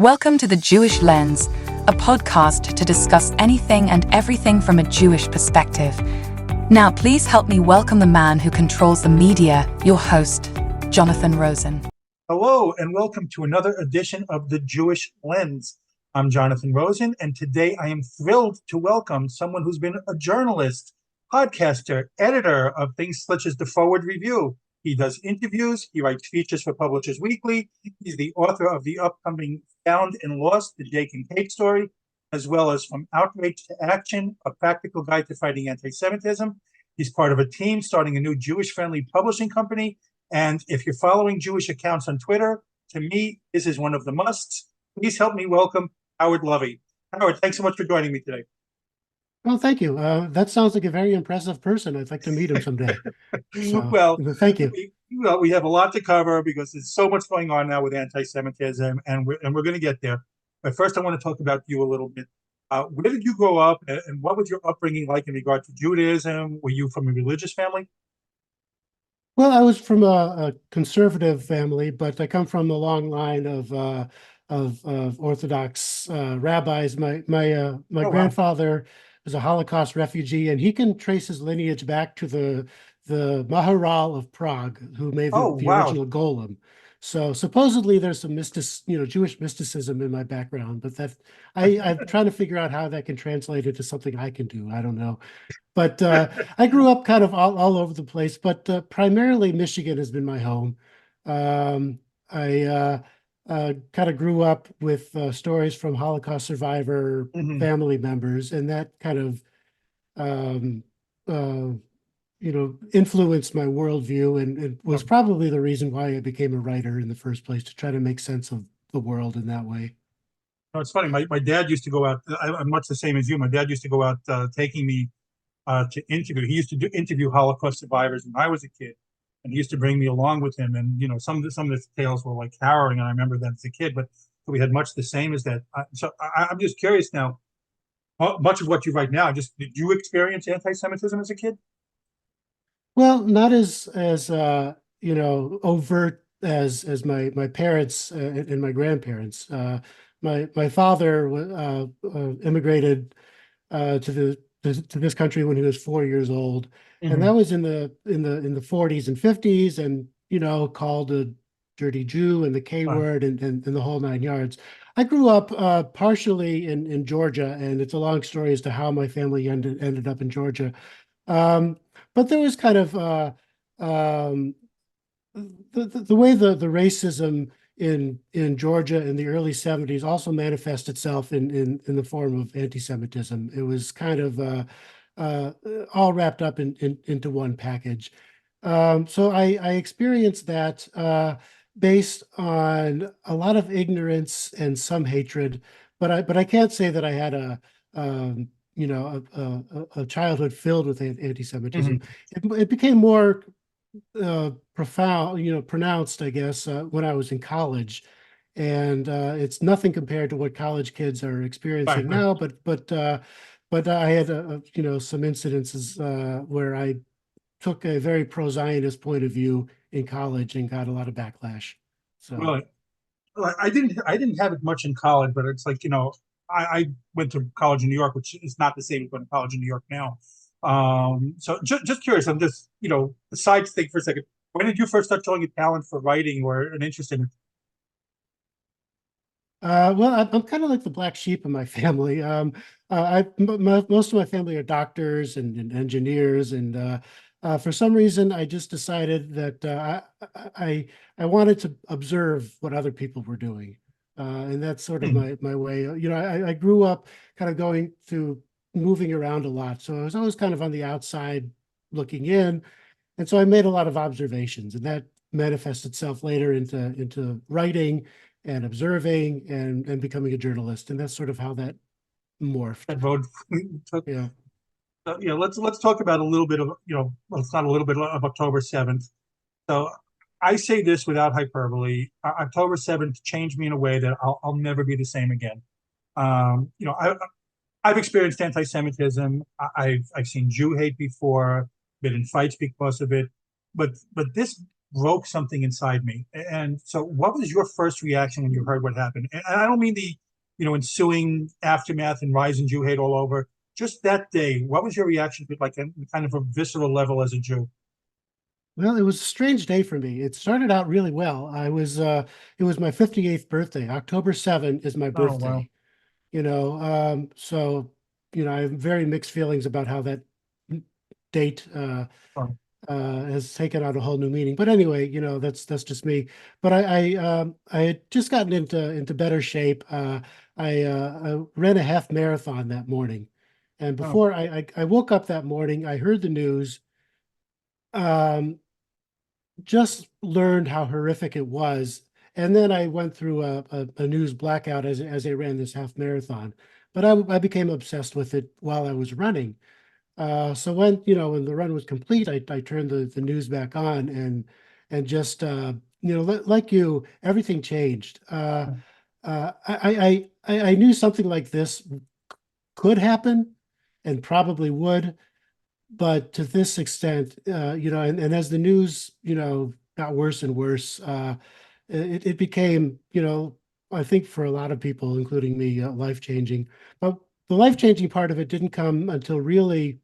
Welcome to The Jewish Lens, a podcast to discuss anything and everything from a Jewish perspective. Now, please help me welcome the man who controls the media, your host, Jonathan Rosen. Hello, and welcome to another edition of The Jewish Lens. I'm Jonathan Rosen, and today I am thrilled to welcome someone who's been a journalist, podcaster, editor of things such as The Forward Review. He does interviews, he writes features for Publishers Weekly, he's the author of the upcoming Found and Lost, the Jake and Cait Story, as well as From Outrage to Action, a practical guide to fighting antisemitism. He's part of a team starting a new Jewish-friendly publishing company, and if you're following Jewish accounts on Twitter, to me, this is one of the musts. Please help me welcome Howard Lovy. Howard, thanks so much for joining me today. Well, thank you. That sounds like a very impressive person. I'd like to meet him someday. So, Well, thank you. We have a lot to cover because there's so much going on now with anti-Semitism, and we're going to get there. But first, I want to talk about you a little bit. Where did you grow up, and what was your upbringing like in regard to Judaism? Were you from a religious family? Well, I was from a conservative family, but I come from a long line of Orthodox rabbis. My grandfather was a Holocaust refugee, and he can trace his lineage back to the Maharal of Prague, who made the original golem. So supposedly there's some Jewish mysticism in my background, but that I'm trying to figure out how that can translate into something I can do. I don't know. But I grew up kind of all over the place, but primarily Michigan has been my home. I kind of grew up with stories from Holocaust survivor family members, and that kind of influenced my worldview, and it was probably the reason why I became a writer in the first place, to try to make sense of the world in that way. No, it's funny. My dad used to go out. I'm much the same as you. My dad used to go out taking me to interview. He used to interview Holocaust survivors when I was a kid, and he used to bring me along with him. And some of the tales were like harrowing, and I remember that as a kid. But we had much the same as that. I'm just curious now. Much of what you write now, did you experience anti-Semitism as a kid? Well, not as overt as my parents and my grandparents. My father immigrated to this country when he was 4 years old, and that was in the 40s and 50s, and called a dirty Jew and the K word and the whole nine yards. I grew up partially in Georgia, and it's a long story as to how my family ended up in Georgia. But there was kind of the way the racism in Georgia in the early 70s also manifest itself in the form of anti-Semitism. It was kind of all wrapped up into one package. So I experienced that based on a lot of ignorance and some hatred, but I can't say that I had a childhood filled with anti-Semitism. It became more profound, pronounced, I guess, when I was in college, and it's nothing compared to what college kids are experiencing now. But I had some incidences where I took a very pro-Zionist point of view in college and got a lot of backlash. So, well, I didn't have it much in college, but it's like I went to college in New York, which is not the same as going to college in New York now. So just curious, I'm just, aside thing for a second, when did you first start showing a talent for writing or an interest in it? Well, I'm kind of like the black sheep in my family. Most of my family are doctors and engineers, and for some reason, I just decided that I wanted to observe what other people were doing. And that's sort of my way. I grew up kind of moving around a lot. So I was always kind of on the outside looking in. And so I made a lot of observations, and that manifests itself later into writing and observing and becoming a journalist. And that's sort of how that morphed. Yeah. Let's talk about a little bit of, it's not a little bit of October 7th. So I say this without hyperbole. October 7th changed me in a way that I'll never be the same again. I've experienced anti-Semitism. I've seen Jew hate before, been in fights because of it. But this broke something inside me. And so what was your first reaction when you heard what happened? And I don't mean the, ensuing aftermath and rising Jew hate all over. Just that day, what was your reaction to it, like a kind of a visceral level as a Jew? Well, it was a strange day for me. It started out really well. It was my 58th birthday. October 7 is my Oh, wow. birthday, so, I have very mixed feelings about how that date Oh, has taken on a whole new meaning. But anyway, that's just me. But I had just gotten into better shape. I ran a half marathon that morning, and oh, before I woke up that morning, I heard the news. Um, just learned how horrific it was, and then I went through a news blackout as I ran this half marathon. But I became obsessed with it while I was running. So when the run was complete, I turned the news back on, and just like you, everything changed. I knew something like this could happen and probably would, but to this extent, and as the news, got worse and worse, it became, I think for a lot of people, including me, life-changing. But the life-changing part of it didn't come until really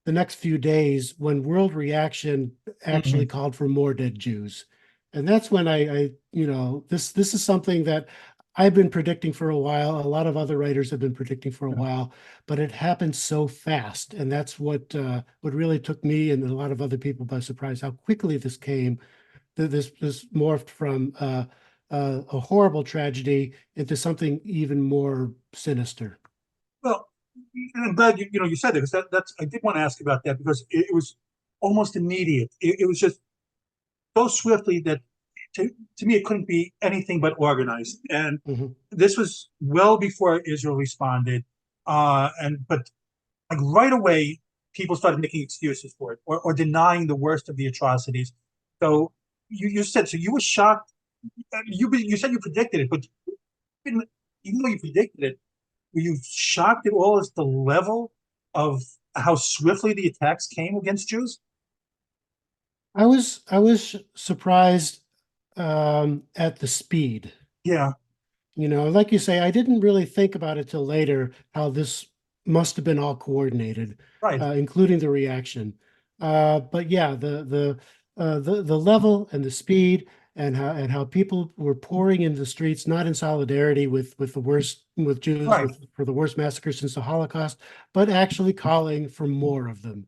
the next few days when world reaction actually mhm, called for more dead Jews. And that's when this is something that I've been predicting for a while. A lot of other writers have been predicting for a yeah. while, but it happened so fast. And that's what really took me and a lot of other people by surprise, how quickly this came. This morphed from a horrible tragedy into something even more sinister. Well, I'm glad you said that, because that's I did want to ask about that, because it was almost immediate. It was just so swiftly that to me it couldn't be anything but organized. And Mhm. this was well before Israel responded, and but like right away, people started making excuses for it, or denying the worst of the atrocities. So you said, so you were shocked. You said you predicted it, but even, even though you predicted it, were you shocked at all as the level of how swiftly the attacks came against Jews? I was surprised at the speed. Yeah, Like you say, I didn't really think about it till later how this must have been all coordinated, right, including the reaction. But yeah, the level and the speed and how people were pouring into the streets, not in solidarity with the worst with Jews right. with for the worst massacres since the Holocaust, but actually calling for more of them.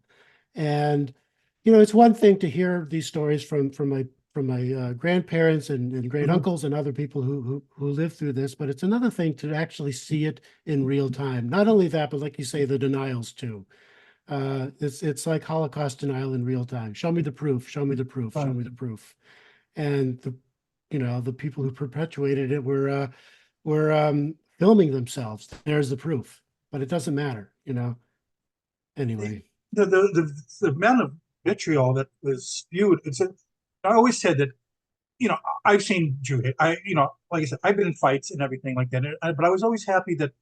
And it's one thing to hear these stories from my grandparents and great Mhm. uncles and other people who lived through this, but it's another thing to actually see it in real time. Not only that, but like you say, the denials too. It's like Holocaust denial in real time. Show me the proof. Show me the proof. Show Right. me the proof. And the people who perpetuated it were filming themselves. There's the proof, but it doesn't matter. Anyway. The amount of vitriol that was spewed. I always said that, you know, I've seen Jew hate. Like I said, I've been in fights and everything like that. But I was always happy that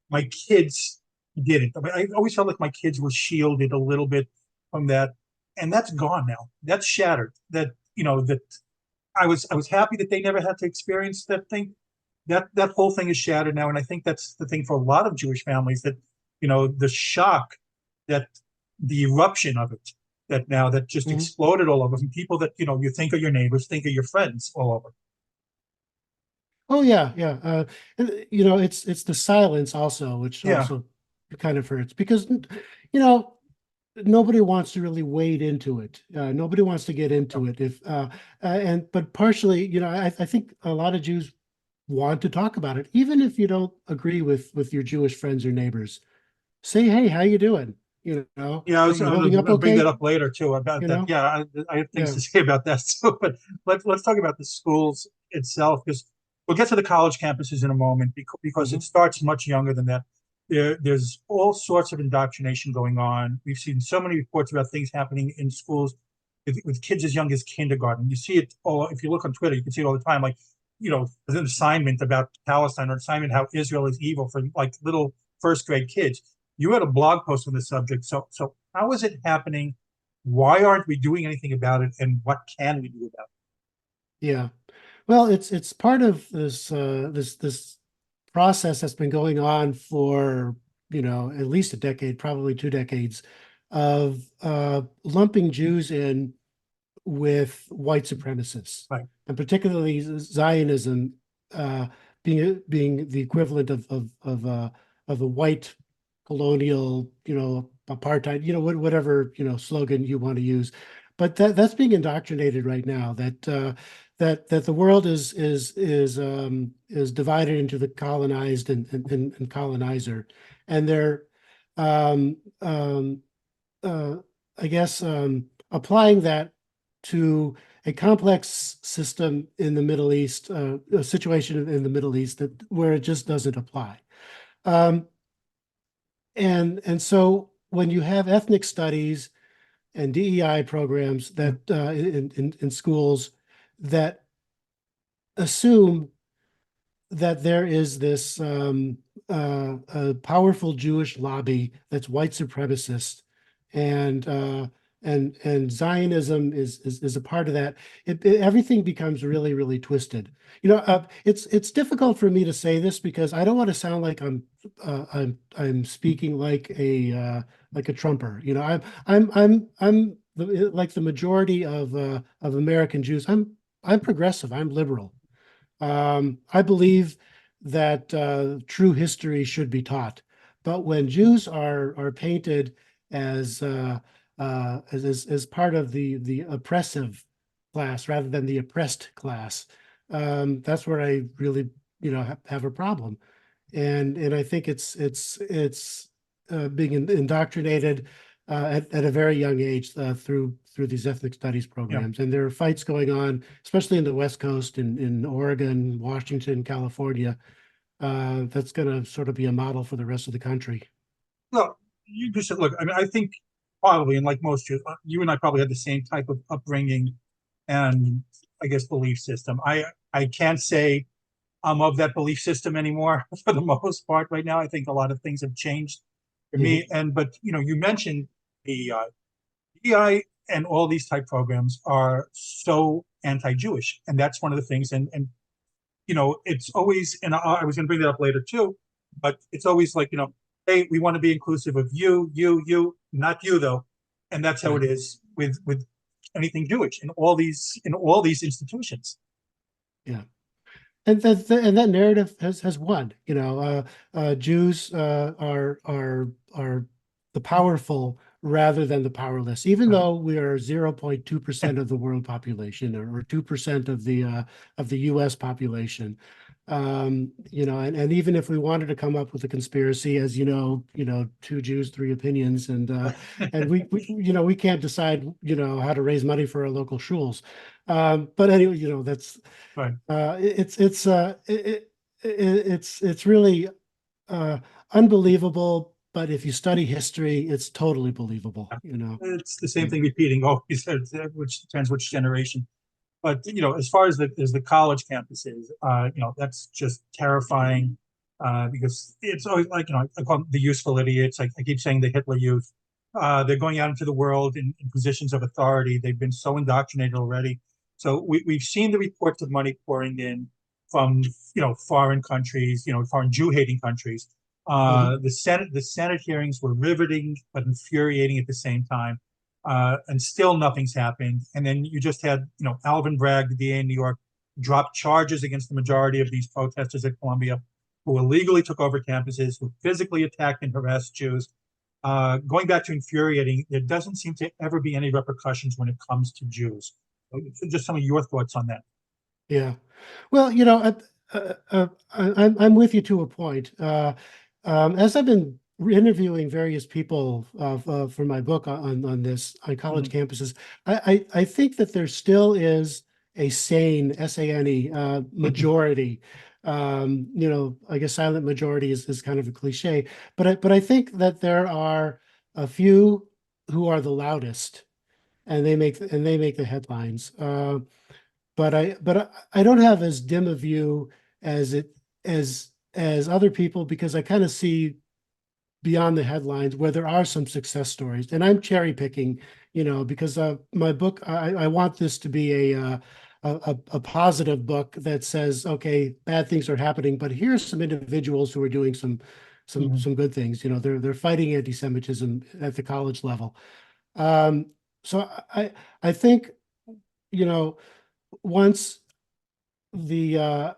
my kids didn't. I mean, I always felt like my kids were shielded a little bit from that, and that's gone now. That's shattered. That I was happy that they never had to experience that thing. That whole thing is shattered now, and I think that's the thing for a lot of Jewish families, that the shock, that the eruption of it, that just Mhm. exploded all over from people that you think are your neighbors, think are your friends all over. Oh yeah, yeah. And, it's the silence also, which Yeah, also kind of hurts because you know nobody wants to really wade into it. Nobody wants to get into it. If and but partially, I think a lot of Jews want to talk about it, even if you don't agree with your Jewish friends or neighbors. Say, hey, how you doing? yeah. Are you I was holding up gonna bring that okay? up later too about You that. know? Yeah, I have things Yeah. to say about that too. But let's talk about the schools itself, because we'll get to the college campuses in a moment, because Hmm. it starts much younger than that. There's all sorts of indoctrination going on. We've seen so many reports about things happening in schools with kids as young as kindergarten. You see it all. If you look on Twitter, you can see it all the time. Like, there's an assignment about Palestine, or an assignment how Israel is evil, for like little first grade kids. You had a blog post on the subject. So how is it happening? Why aren't we doing anything about it? And what can we do about Yeah. Well, it's part of this process that's been going on for, at least a decade, probably 2 decades, of lumping Jews in with white supremacists, Right. and particularly Zionism uh, being the equivalent of a white colonial, apartheid, whatever slogan you want to use. But that's being indoctrinated right now. That the world is divided into the colonized and colonizer, and they're um, um, uh, I guess applying that to a complex system in the Middle East, a situation in the Middle East that where it just doesn't apply. Um, and so when you have ethnic studies and DEI programs that in schools that assume that there is this a powerful Jewish lobby that's white supremacist, and and Zionism is a part of that. Everything becomes really, really twisted. It's difficult for me to say this because I don't want to sound like I'm speaking like a Trumper. Like the majority of American Jews. I'm progressive. I'm liberal. I believe that true history should be taught, but when Jews are painted as as part of the oppressive class rather than the oppressed class, that's where I really have a problem, and I think it's being indoctrinated at a very young age through these ethnic studies Yeah. programs. And there are fights going on, especially in the West Coast, in Oregon, Washington, California. That's going to sort of be a model for the rest of the country. Look, you just said, look, I mean, I think probably, and like most Jews, you and I probably had the same type of upbringing and I guess belief system. I can't say I'm of that belief system anymore for the most part right now. I think a lot of things have changed for Mhm. me. And but you mentioned the DEI and all these type programs are so anti-Jewish, and that's one of the things. And it's always, and I was going to bring that up later too, but it's always like, hey, we want to be inclusive of not you though, and that's how Right. it is with anything Jewish in all these institutions. Yeah. And that narrative has won. Jews are the powerful rather than the powerless. Even Right. though we are 0.2% of the world population, or 2% of the U.S. population, and even if we wanted to come up with a conspiracy, as two Jews, three opinions, and we can't decide how to raise money for our local shuls. But anyway, that's Right. it's really uh, unbelievable. But if you study history, it's totally believable. It's the same thing repeating always, which depends which generation. But as far as the college campuses, that's just terrifying because it's always like I call them the useful idiots. I keep saying the Hitler Youth. They're going out into the world in positions of authority. They've been so indoctrinated already. So we've seen the reports of money pouring in from foreign countries, foreign Jew-hating countries. Mhm. The Senate hearings were riveting but infuriating at the same time, and still nothing's happened. And then you just had, Alvin Bragg, the DA in New York, drop charges against the majority of these protesters at Columbia, who illegally took over campuses, who physically attacked and harassed Jews. Going back to infuriating, there doesn't seem to ever be any repercussions when it comes to Jews. Just some of your thoughts on that. Yeah. Well, I'm with you to a point. As I've been interviewing various people for my book on this on college Mhm. campuses, I think that there still is a sane SANE majority. I guess silent majority is kind of a cliche, but I think that there are a few who are the loudest, and they make the headlines. But I don't have as dim a view as it as other people, because I kind of see beyond the headlines where there are some success stories, and I'm cherry picking, because my book, I want this to be a positive book that says, okay, bad things are happening, but here's some individuals who are doing some good things. They're fighting anti-Semitism at the college level. So I think, once the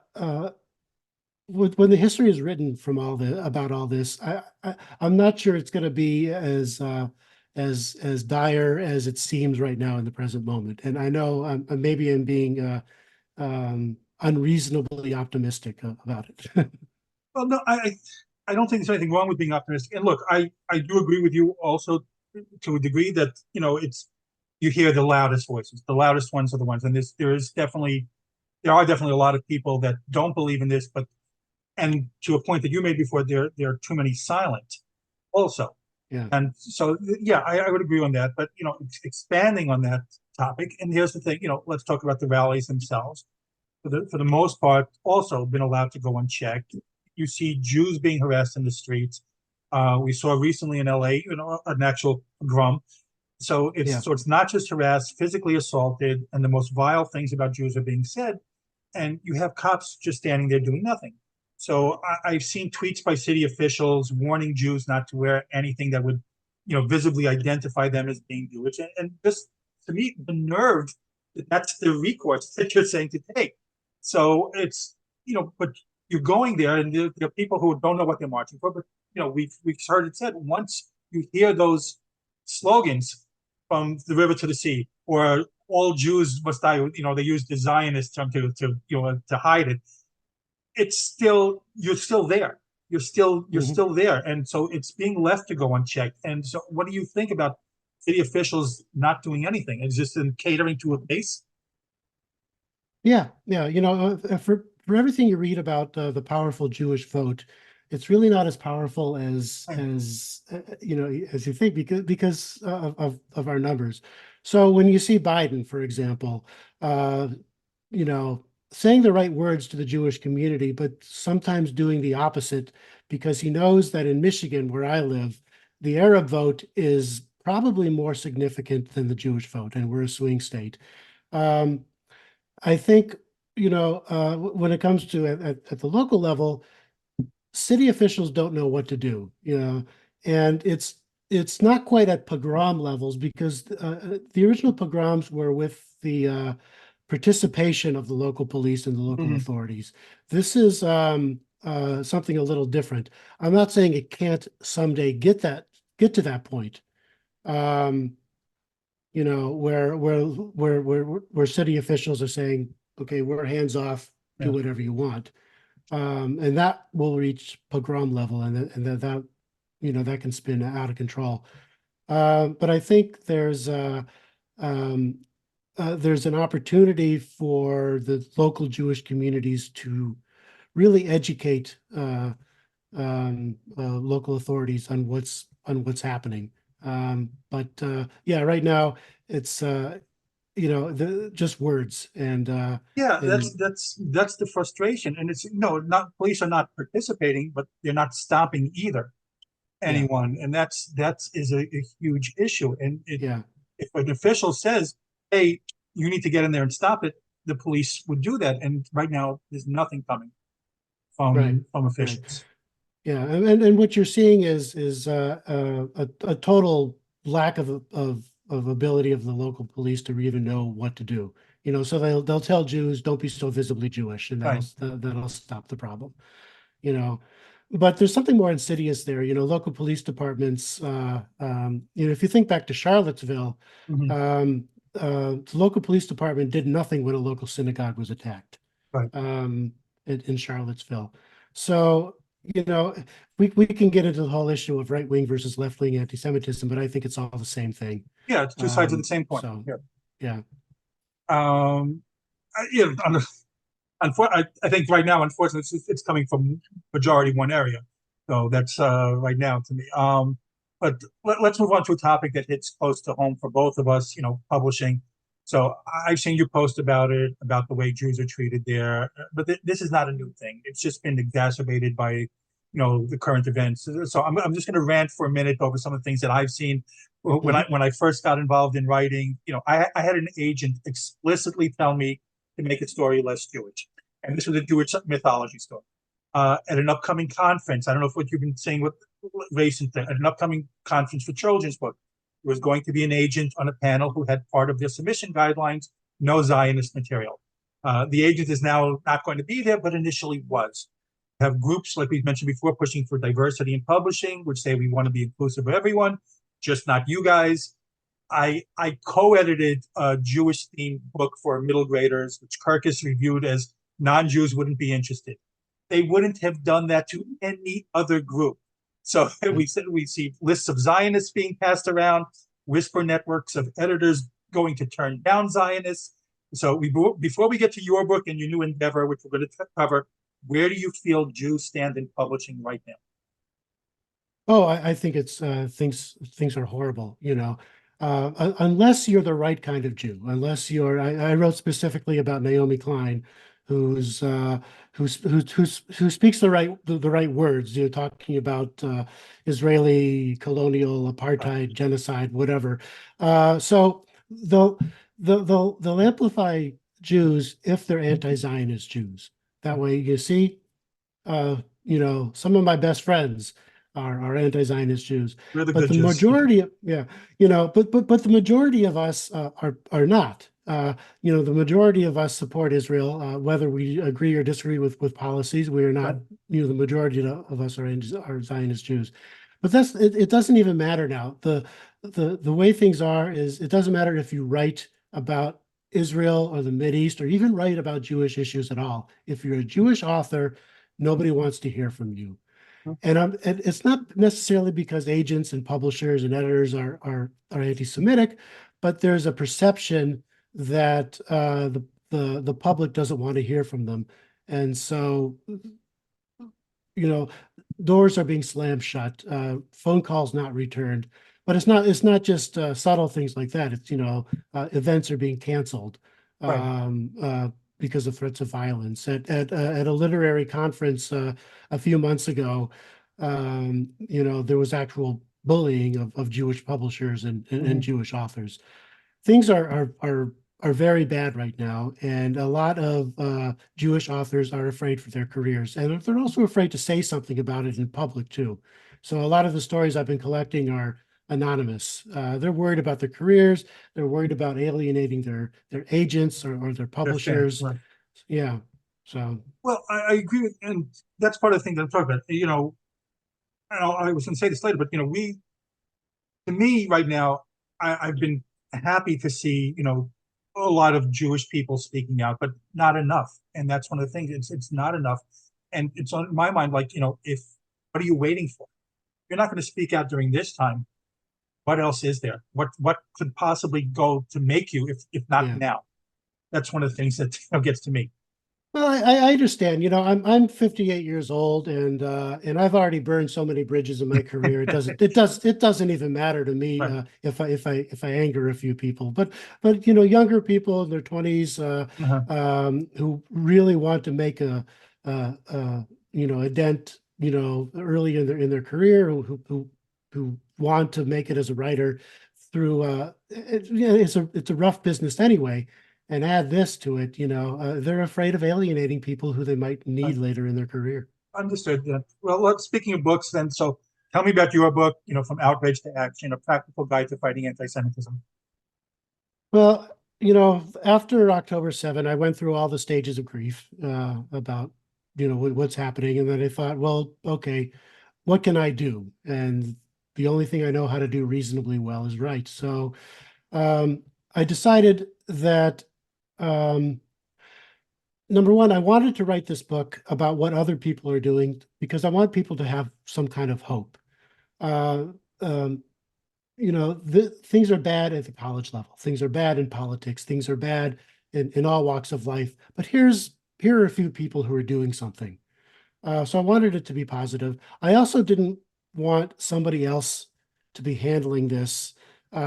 when the history is written from about all this, I'm not sure it's going to be as dire as it seems right now in the present moment. And I know maybe I'm being unreasonably optimistic about it. Well, no, I don't think there's anything wrong with being optimistic. And look, I do agree with you also to a degree that you hear the loudest voices. The loudest ones are the ones, and there are definitely a lot of people that don't believe in this, and to a point that you made before, there are too many silent also. Yeah. And so, yeah, I would agree on that. But expanding on that topic, and here's the thing, let's talk about the rallies themselves. For the most part, also been allowed to go unchecked. You see Jews being harassed in the streets. We saw recently in LA, an actual pogrom. So it's not just harassed, physically assaulted, and the most vile things about Jews are being said, and you have cops just standing there doing nothing. So I've seen tweets by city officials warning Jews not to wear anything that would, visibly identify them as being Jewish. And just to me, the nerve that's the recourse that you're saying to take. So it's, but you're going there, and there are people who don't know what they're marching for. But we've heard it said, once you hear those slogans from the river to the sea, or all Jews must die, they use the Zionist term to hide it. You're still there. You're still there, and so it's being left to go unchecked. And so, what do you think about city officials not doing anything? It's just in catering to a base. Yeah. For everything you read about the powerful Jewish vote, it's really not as powerful as you think, because of our numbers. So when you see Biden, for example, saying the right words to the Jewish community, but sometimes doing the opposite, because he knows that in Michigan, where I live, the Arab vote is probably more significant than the Jewish vote, and we're a swing state. I think, when it comes to at the local level, city officials don't know what to do, and it's not quite at pogrom levels, because the original pogroms were with the participation of the local police and the local authorities. This is something a little different. I'm not saying it can't someday get to that point, where city officials are saying, okay, we're hands off, do whatever you want, and that will reach pogrom level, and that can spin out of control. But I think there's an opportunity for the local Jewish communities to really educate local authorities on what's happening. But right now it's just words, and that's the frustration. And it's not police are not participating, but they're not stopping either anyone, and that is a huge issue. And if an official says, hey, you need to get in there and stop it, the police would do that. And right now, there's nothing coming from officials. Right. Yeah, and what you're seeing is a total lack of ability of the local police to even know what to do. So they'll tell Jews, don't be so visibly Jewish, and that'll stop the problem. But there's something more insidious there. Local police departments. If you think back to Charlottesville, the local police department did nothing when a local synagogue was attacked. Right. In Charlottesville. So we can get into the whole issue of right-wing versus left-wing anti-Semitism, but I think it's all the same thing. Yeah, it's two sides of the same coin. So, yeah. I think right now, unfortunately, it's coming from majority one area. So that's right now to me. But let's move on to a topic that hits close to home for both of us, publishing. So I've seen you post about it, about the way Jews are treated there. But this is not a new thing. It's just been exacerbated by, the current events. So I'm just going to rant for a minute over some of the things that I've seen. When I first got involved in writing, I had an agent explicitly tell me to make a story less Jewish. And this was a Jewish mythology story. At an upcoming conference, I don't know if what you've been saying with race and at an upcoming conference for children's book, there was going to be an agent on a panel who had part of their submission guidelines, no Zionist material. The agent is now not going to be there, but initially was. Have groups, like we mentioned before, pushing for diversity in publishing, which say we want to be inclusive of everyone, just not you guys. I co-edited a Jewish-themed book for middle graders, which Kirkus reviewed as non-Jews wouldn't be interested. They wouldn't have done that to any other group. So we see lists of Zionists being passed around, whisper networks of editors going to turn down Zionists. So before we get to your book and your new endeavor, which we're going to cover, where do you feel Jews stand in publishing right now? Oh, I think it's things are horrible, unless you're the right kind of Jew, unless you're, I wrote specifically about Naomi Klein, who speaks the right words, talking about Israeli colonial apartheid, genocide, whatever. So they'll amplify Jews if they're anti-Zionist Jews. That way, you see, some of my best friends are anti-Zionist Jews, We're the but good the Jews. majority of but the majority of us are not. The majority of us support Israel, whether we agree or disagree with policies. We are not. Right. The majority of us are Zionist Jews, but it doesn't even matter now. The way things are is it doesn't matter if you write about Israel or the Mideast or even write about Jewish issues at all. If you're a Jewish author, nobody wants to hear from you. And it's not necessarily because agents and publishers and editors are anti-Semitic, but there's a perception that the public doesn't want to hear from them, and so doors are being slammed shut, phone calls not returned. But it's not just subtle things like that. It's events are being canceled because of threats of violence. At a literary conference a few months ago, there was actual bullying of Jewish publishers and Jewish authors. Things are very bad right now, and a lot of Jewish authors are afraid for their careers, and they're also afraid to say something about it in public too. So a lot of the stories I've been collecting are anonymous. They're worried about their careers. They're worried about alienating their agents or their publishers. Right. Yeah. So. Well, I agree with, and that's part of the thing that I'm talking about. I was going to say this later, but to me right now, I've been happy to see a lot of Jewish people speaking out, but not enough. And that's one of the things. It's not enough, and it's on my mind. Like if what are you waiting for? You're not going to speak out during this time. What else is there? What could possibly go to make you, if not now? That's one of the things that gets to me. Well, I understand. I'm 58 years old, and I've already burned so many bridges in my career. It doesn't even matter to me Right. if I anger a few people. But younger people in their 20s who really want to make a dent early in their career, who want to make it as a writer through it's a rough business anyway. And add this to it, they're afraid of alienating people who they might need later in their career. Understood. Yeah. Well, speaking of books, then, so tell me about your book. From Outrage to Action: A Practical Guide to Fighting Antisemitism. Well, after October 7, I went through all the stages of grief about what's happening, and then I thought, well, okay, what can I do? And the only thing I know how to do reasonably well is write. So I decided that. Number one, I wanted to write this book about what other people are doing because I want people to have some kind of hope. Things are bad at the college level. Things are bad in politics. Things are bad in all walks of life. But here are a few people who are doing something. So I wanted it to be positive. I also didn't want somebody else to be handling this.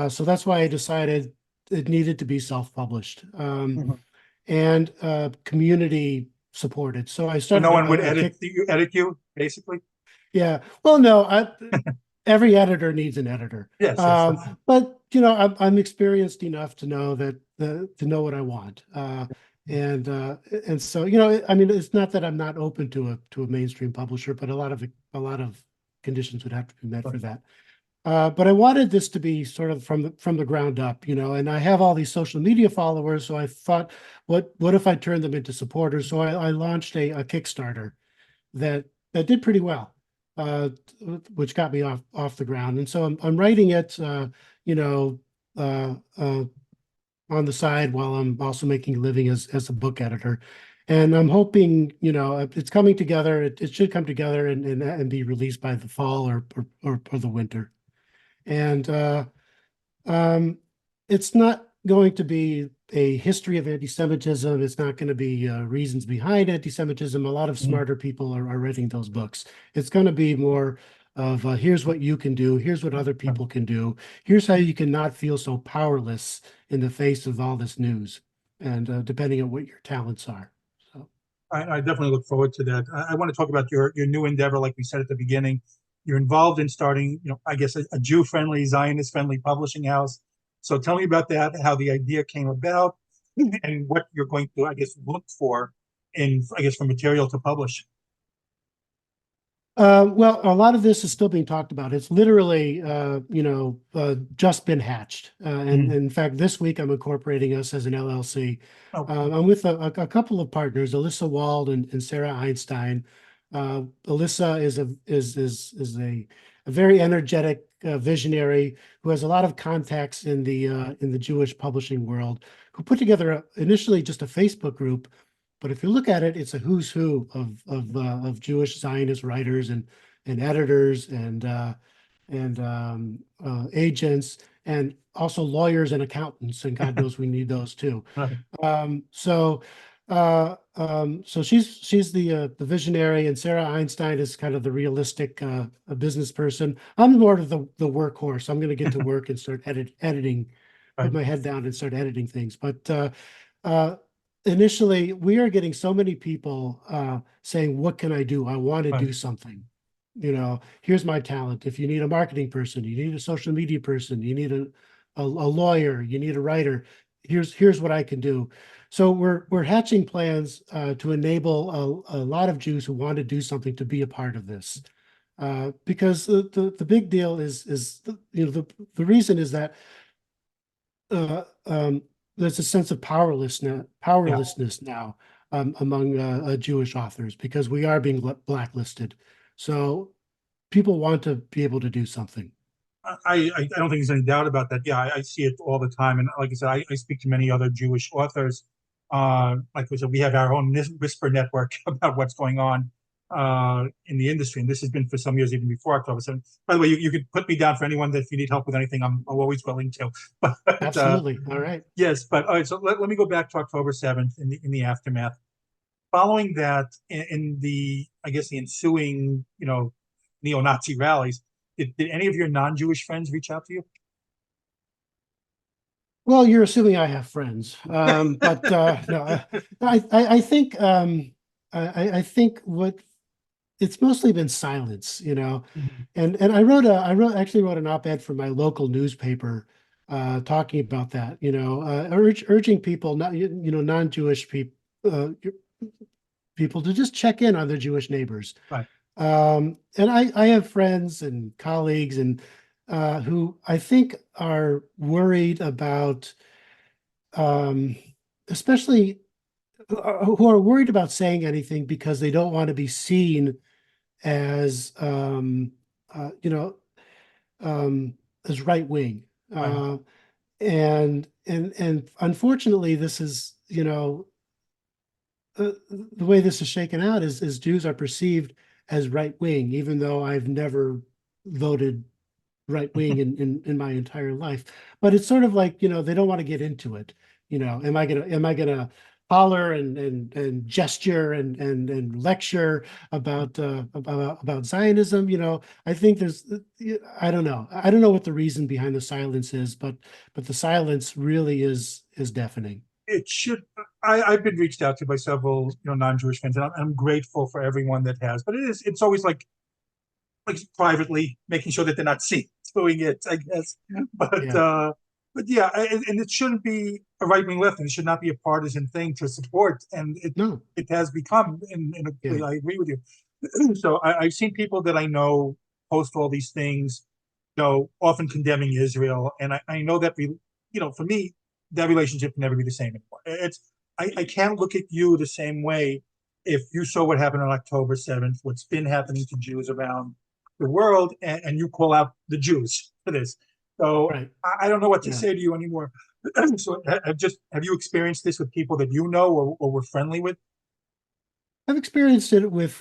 So that's why I decided it needed to be self-published and community supported. So I started. So no one would edit you, basically. Yeah. Well, no. Every editor needs an editor. Yes. But I'm experienced enough to know that to know what I want. And so, you know, I mean, it's not that I'm not open to a mainstream publisher, but a lot of conditions would have to be met for that. But I wanted this to be sort of from the ground up, you know, and I have all these social media followers, so I thought, what if I turned them into supporters? So I launched a Kickstarter that did pretty well, uh, which got me off the ground. And so I'm writing it, you know, uh, uh, on the side while I'm also making a living as a book editor. And I'm hoping, you know, it's coming together. It should come together and be released by the fall or the winter. And um, it's not going to be a history of anti-Semitism. It's not going to be reasons behind anti-Semitism. A lot of Mhm. smarter people are writing those books. It's going to be more of here's what you can do. Here's what other people can do. Here's how you can not feel so powerless in the face of all this news, and depending on what your talents are. So. I definitely look forward to that. I want to talk about your new endeavor, like we said at the beginning. You're involved in starting, I guess a Jew-friendly, Zionist-friendly publishing house. So tell me about that, how the idea came about, and what you're going to, I guess, look for for material to publish. Well, a lot of this is still being talked about. It's literally, just been hatched. And Mm. in fact, this week I'm incorporating us as an LLC. Oh, I'm with a couple of partners, Alyssa Wald and Sarah Einstein. Alyssa is a very energetic visionary who has a lot of contacts in the Jewish publishing world, who put together initially just a Facebook group. But if you look at it, it's a who's who of Jewish Zionist writers and editors and agents, and also lawyers and accountants, and God knows we need those too. right. So she's the visionary, and Sarah Einstein is kind of the realistic a business person. I'm more of the workhorse. I'm going to get to work and start editing, put Right. my head down and start editing things. But uh, initially, we are getting so many people saying, "What can I do? I want to Right. do something." You know, here's my talent. If you need a marketing person, you need a social media person, you need a lawyer, you need a writer. Here's what I can do. So we're hatching plans to enable a lot of Jews who want to do something to be a part of this. Because the big deal is the reason is that there's a sense of Yeah. powerlessness now among Jewish authors because we are being blacklisted. So people want to be able to do something. I don't think there's any doubt about that. Yeah, I see it all the time. And like I said, I speak to many other Jewish authors. Like I said, we have our own whisper network about what's going on in the industry. And this has been for some years, even before October 7th. By the way, you could put me down for anyone that if you need help with anything, I'm always willing to. But Absolutely. All right. yes, but all right, so let me go back to October 7th in the aftermath. Following that, in the, I guess, the ensuing, neo-Nazi rallies, did any of your non-Jewish friends reach out to you? Well, you're assuming I have friends, but no, I think I think what it's mostly been silence, you know, Mhm. and actually wrote an op-ed for my local newspaper talking about that, you know, urging people not non-Jewish people to just check in on their Jewish neighbors. Right. And I have friends and colleagues and who I think are worried about, um, especially who are worried about saying anything because they don't want to be seen as, uh, you know, as right wing. Right. And unfortunately, this is, the way this is shaken out is Jews are perceived as right wing, even though I've never voted right wing in my entire life. But it's sort of like, they don't want to get into it. Am I gonna holler and gesture and lecture about Zionism? I think I don't know. I don't know what the reason behind the silence is, but the silence really is deafening. It should. I've been reached out to by several, non-Jewish friends, and I'm grateful for everyone that has. But it's always like privately making sure that they're not seen doing it, I guess. But Yeah. But yeah, and it shouldn't be a right wing left, and it should not be a partisan thing to support. And No, it has become, yeah, I agree with you. So I've seen people that I know post all these things, often condemning Israel, and I know that for me, that relationship can never be the same anymore. I can't look at you the same way if you saw what happened on October 7th, what's been happening to Jews around the world, and you call out the Jews for this. So right, I don't know what to yeah. say to you anymore. So have you experienced this with people that you know or were friendly with? I've experienced it with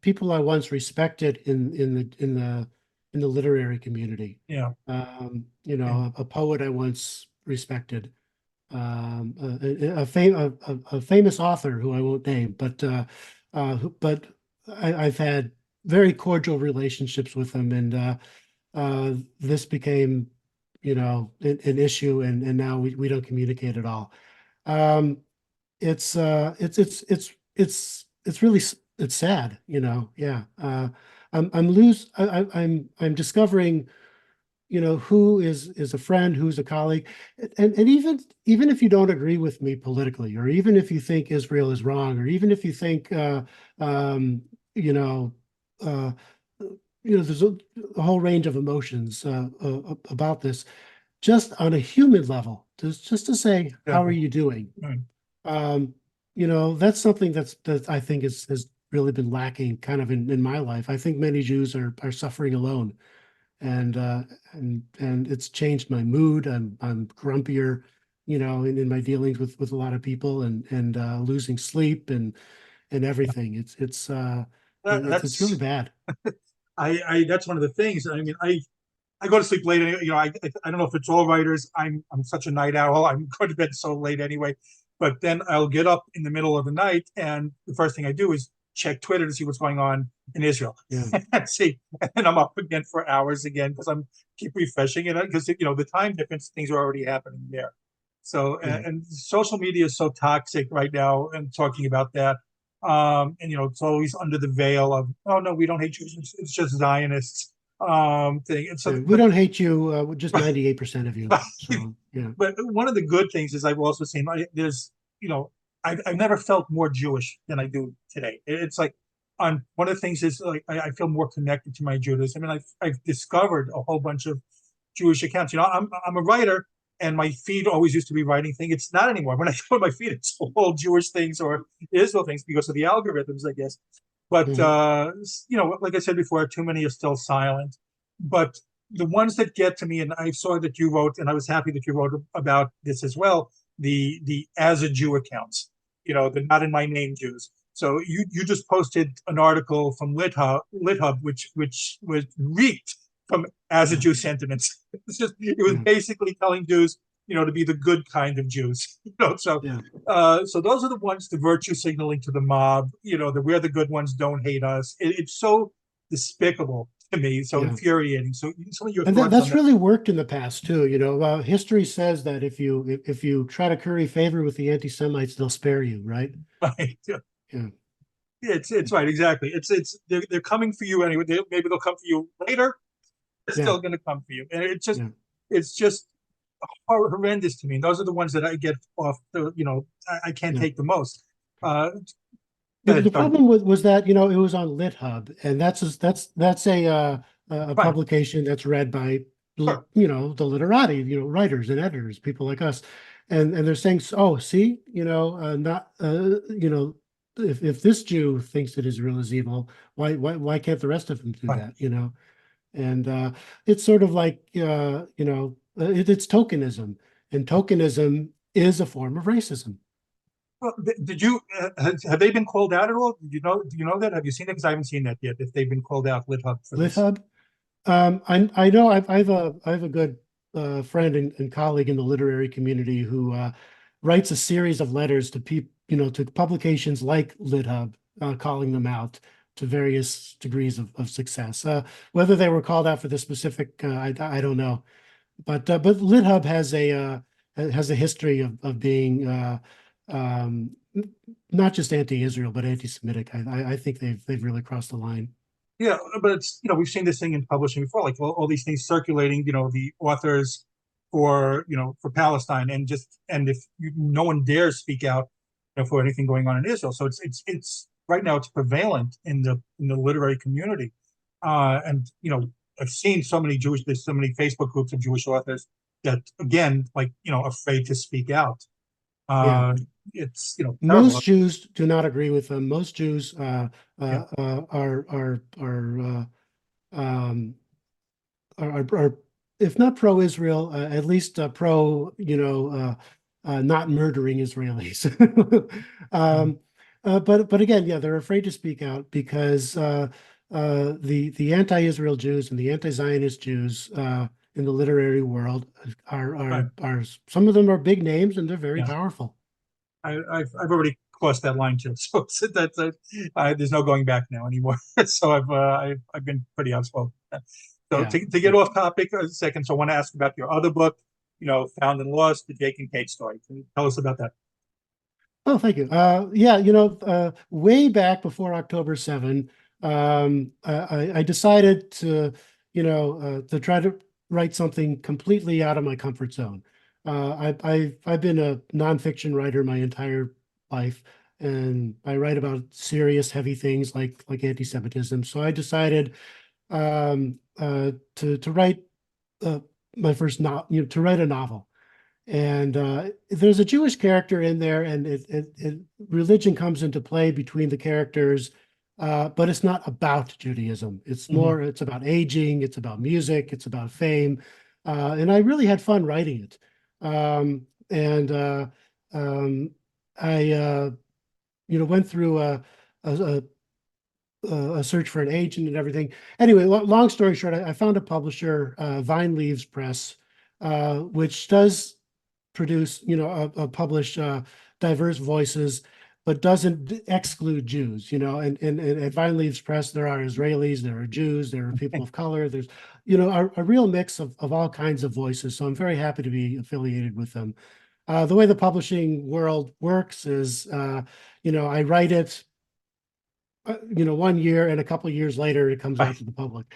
people I once respected in the literary community. Yeah, yeah, A poet I once respected, a famous author who I won't name, but I've had very cordial relationships with them, and this became, an issue, and now we don't communicate at all. Um, it's really it's sad, yeah. I'm discovering, who is a friend, who's a colleague, and even if you don't agree with me politically, or even if you think Israel is wrong, or even if you think um you know uh there's a whole range of emotions about this, just on a human level, just to say, how are exactly. you doing? Right. um, that's something that I think has really been lacking kind of in my life. I think many Jews are suffering alone, and and it's changed my mood. I'm grumpier, in my dealings with a lot of people, and losing sleep and everything. It's really That's bad. I that's one of the things. I mean, I go to sleep late. I don't know if it's all writers. I'm such a night owl. I'm going to bed so late anyway. But then I'll get up in the middle of the night, and the first thing I do is check Twitter to see what's going on in Israel. Yeah, See, and I'm up again for hours again because I'm keep refreshing it because the time difference things are already happening there. So yeah, and social media is so toxic right now, and talking about that. And it's always under the veil of, oh no, we don't hate Jews, it's just Zionists thing. And so, yeah. We don't hate you. Just 98% of you. but, So yeah, but one of the good things is I've also seen there's, I've never felt more Jewish than I do today. It's like on one of the things is like I feel more connected to my Judaism. I mean, I've discovered a whole bunch of Jewish accounts. I'm a writer, and my feed always used to be writing thing. It's not anymore. When I go to my feed, it's all Jewish things or Israel things because of the algorithms, I guess. But mhm, like I said before, too many are still silent. But the ones that get to me, and I saw that you wrote, and I was happy that you wrote about this as well. The as a Jew accounts, the not in my name Jews. So you just posted an article from LitHub, which was reeked from as a yeah, Jew sentiments. It was yeah, basically telling Jews, to be the good kind of Jews. yeah, So those are the ones, the virtue signaling to the mob. That we're the good ones, don't hate us. It's so despicable to me, so yeah. infuriating. So some of your And thoughts on that's that? really worked in the past too. History says that if you try to curry favor with the anti-Semites, they'll spare you, right? Right? Yeah, It's right, exactly. It's they're coming for you anyway. Maybe they'll come for you later. They're yeah, still going to come for you, and yeah, it's just horrendous to me. And those are the ones that I get off the, I can't yeah. take the most. Go The ahead, sorry. problem was that it was on LitHub, and that's a Fine, publication that's read by sure, the literati, writers and editors, people like us, and they're saying, oh, see, not if this Jew thinks that Israel is evil, why can't the rest of them do fine. that? And it's sort of like it's tokenism, and tokenism is a form of racism. Well, did you have they been called out at all? Do you know that? Have you seen it? Because I haven't seen that yet. If they've been called out, LitHub for this. LitHub. I know I have a good friend and colleague in the literary community who writes a series of letters to to publications like LitHub, calling them out to various degrees of success. Whether they were called out for this specific, I don't know. But LitHub has a history of being um, not just anti-Israel but anti-Semitic. I think they've really crossed the line. Yeah, but it's we've seen this thing in publishing before, like all these things circulating. The authors for for Palestine, and if no one dares speak out for anything going on in Israel. So it's right now it's prevalent in the literary community, and I've seen there's so many Facebook groups of Jewish authors that again afraid to speak out. Yeah. It's terrible. Most Jews do not agree with them. Most Jews Yeah. um, are if not pro-Israel, at least pro, not murdering Israelis. Mhm. But again, yeah, they're afraid to speak out because the anti-Israel Jews and the anti-Zionist Jews in the literary world Right. are some of them are big names and they're very Yeah. powerful. I've already crossed that line too, so that's there's no going back now anymore. So I've been pretty outspoken. So Yeah. to get off topic a second, so I want to ask about your other book, Found and Lost, the Jake and Cait Story. Can you tell us about that? Oh, thank you. Yeah, way back before October 7, I decided to try to write something completely out of my comfort zone. I've been a nonfiction writer my entire life, and I write about serious, heavy things like anti-Semitism. So I decided to write my first to write a novel. And there's a Jewish character in there, and religion comes into play between the characters, but it's not about Judaism. Mhm. It's about aging, it's about music, it's about fame, and I really had fun writing it. And I went through a, a search for an agent and everything. Anyway, long story short, I found a publisher, Vine Leaves Press, which does produce, publish diverse voices, but doesn't exclude Jews. And at Vine Leaves Press, there are Israelis, there are Jews, there are people of color. There's, a real mix of all kinds of voices. So I'm very happy to be affiliated with them. The way the publishing world works is, I write it, 1 year, and a couple of years later, it comes out Right. to the public.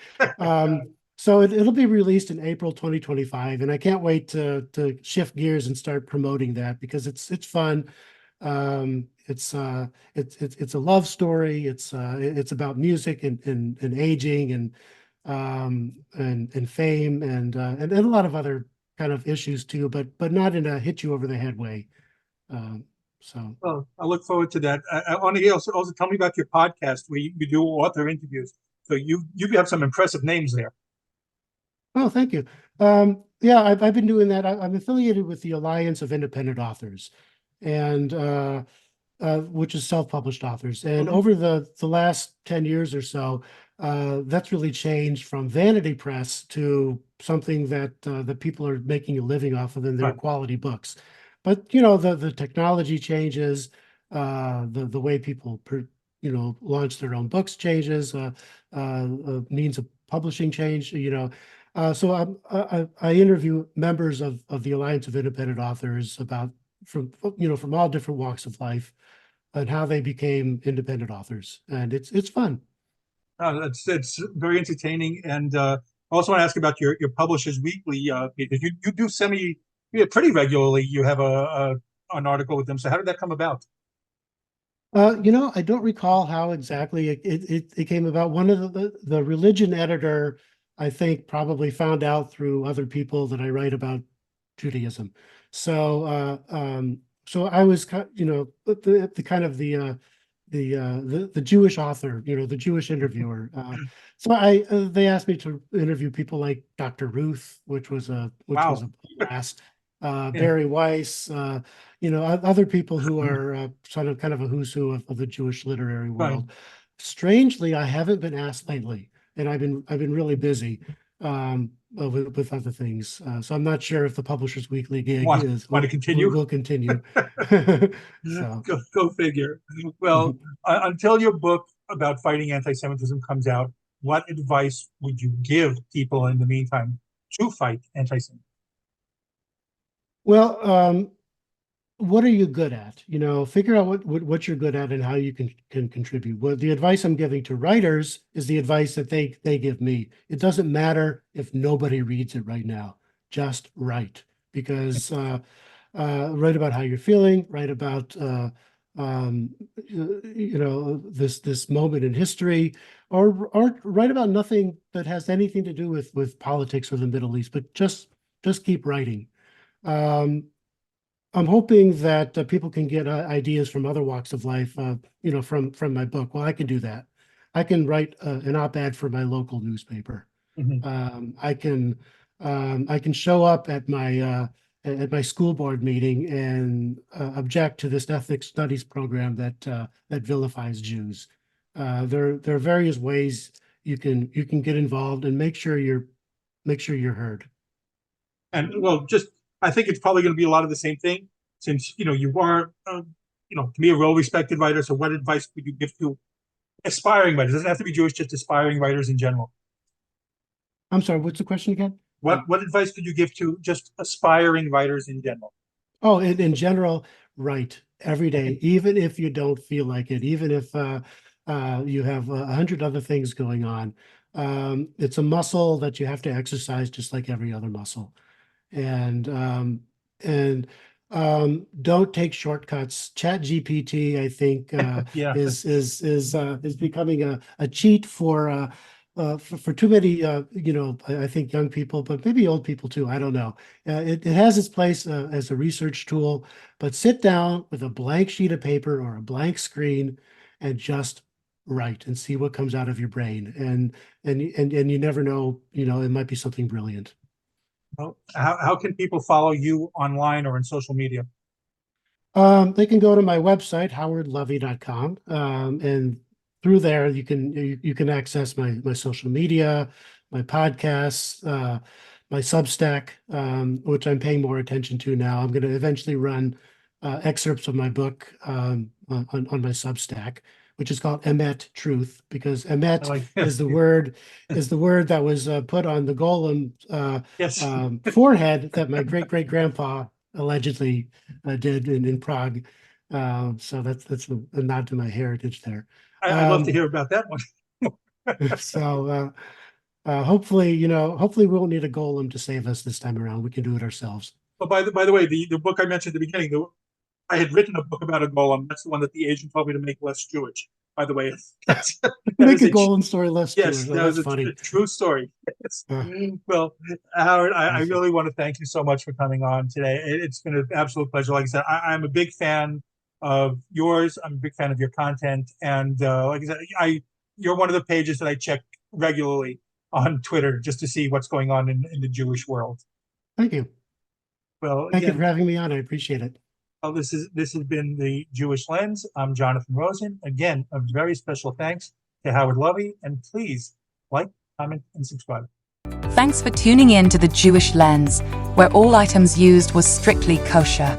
So it'll be released in April 2025, and I can't wait to shift gears and start promoting that because it's fun. It's a love story. It's about music and aging and fame and a lot of other kind of issues too, but not in a hit you over the head way. Um, so. Well, I look forward to that. I want to hear also tell me about your podcast where you do author interviews. So you have some impressive names there. Oh, thank you. Yeah, I've been doing that. I'm affiliated with the Alliance of Independent Authors, and which is self-published authors. And Mhm. over the last 10 years or so, that's really changed from vanity press to something that people are making a living off of, and they're Right. quality books. But the technology changes, the way people launch their own books changes, means of publishing change. So I interview members of the Alliance of Independent Authors about from all different walks of life and how they became independent authors, and it's fun. It's very entertaining, and I also want to ask about your Publishers Weekly because you do pretty regularly. You have an article with them. So how did that come about? I don't recall how exactly it came about. One of the religion editor, I think, probably found out through other people that I write about Judaism. So I was, the kind of the Jewish author, the Jewish interviewer. So they asked me to interview people like Dr. Ruth, which was Wow. a blast. Yeah. Barry Weiss, other people who are sort of kind of a who's who of the Jewish literary Right. world. Strangely, I haven't been asked lately, and I've been really busy with other things. So I'm not sure if the Publishers Weekly gig Want to continue? will continue. So. Go figure. Well, until your book about fighting anti-Semitism comes out, what advice would you give people in the meantime to fight anti-Semitism? Well, what are you good at? Figure out what you're good at and how you can contribute. Well, the advice I'm giving to writers is the advice that they give me. It doesn't matter if nobody reads it right now. Just write. because write about how you're feeling, write about this moment in history, or write about nothing that has anything to do with politics or the Middle East, but just keep writing. I'm hoping that people can get ideas from other walks of life, from my book. Well, I can do that. I can write an op-ed for my local newspaper. I can show up at my school board meeting and object to this ethnic studies program that vilifies Jews. There are various ways you can get involved and make sure you're heard. And well, I think it's probably going to be a lot of the same thing, since you are to be a well-respected writer. So, what advice would you give to aspiring writers? It doesn't have to be Jewish, just aspiring writers in general. I'm sorry, what's the question again? What advice could you give to just aspiring writers in general? Oh, in general, write every day, even if you don't feel like it, even if you have 100 other things going on. It's a muscle that you have to exercise just like every other muscle. And don't take shortcuts. ChatGPT, I think, Yeah. is becoming a cheat for too many, I think young people, but maybe old people too. I don't know. It has its place as a research tool, but sit down with a blank sheet of paper or a blank screen and just write and see what comes out of your brain. And you never know, it might be something brilliant. Well, how can people follow you online or in social media? They can go to my website, howardlovy.com, and through there you can access my social media, my podcasts, my Substack, which I'm paying more attention to now. I'm going to eventually run excerpts of my book on my Substack, which is called Emet Truth, because Emet is the word that was put on the golem Yes. forehead that my great grandpa allegedly did in Prague. So that's a nod to my heritage there. I'd love to hear about that one. So hopefully we won't need a golem to save us this time around. We can do it ourselves. But by the way, the book I mentioned at the beginning, I had written a book about a golem. That's the one that the agent told me to make less Jewish. By the way, make a golem story less Jewish. Yes, that was a true story. Well, Howard, I really want to thank you so much for coming on today. It's been an absolute pleasure. Like I said, I'm a big fan of yours. I'm a big fan of your content, and like I said, you're one of the pages that I check regularly on Twitter just to see what's going on in the Jewish world. Thank you. Well, thank you for having me on. I appreciate it. Well, this has been the Jewish Lens. I'm Jonathan Rosen. Again, a very special thanks to Howard Lovy, and please like, comment, and subscribe. Thanks for tuning in to the Jewish Lens, where all items used was strictly kosher.